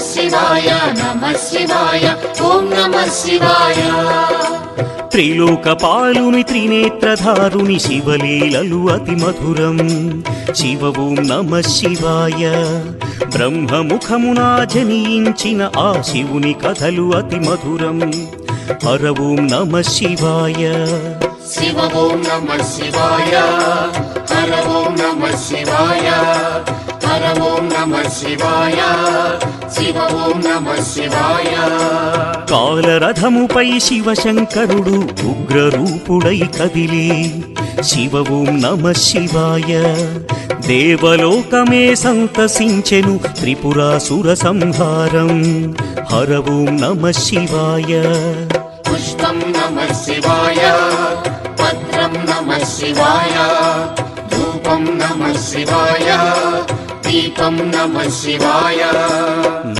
శివాయ నమః శివాయ ఓం నమః శివాయ త్రిలోకపాలుని త్రినేత్రధారుని శివలీలలు అతి మధురం శివ ఓం నమః శివాయ బ్రహ్మముఖమునా జనించిన ఆ శివుని కథలు అతి మధురం హర ఓం నమః శివాయ శివ ఓం నమః శివాయ హర ఓం నమః శివాయ హర ఓం నమః శివాయ శివ ఓం నమః శివాయ కాలరథముపై శివశంకరుడు ఉగ్రరూపుడై కదిలి శివ ఓం నమః శివాయ దేవలోకమే సంతసించెను త్రిపురాసుర సంహారం హర ఓం నమః శివాయ పుష్పం నమః శివాయ పత్రం నమః శివాయ ధూపం నమః శివాయ దీపం నమః శివాయ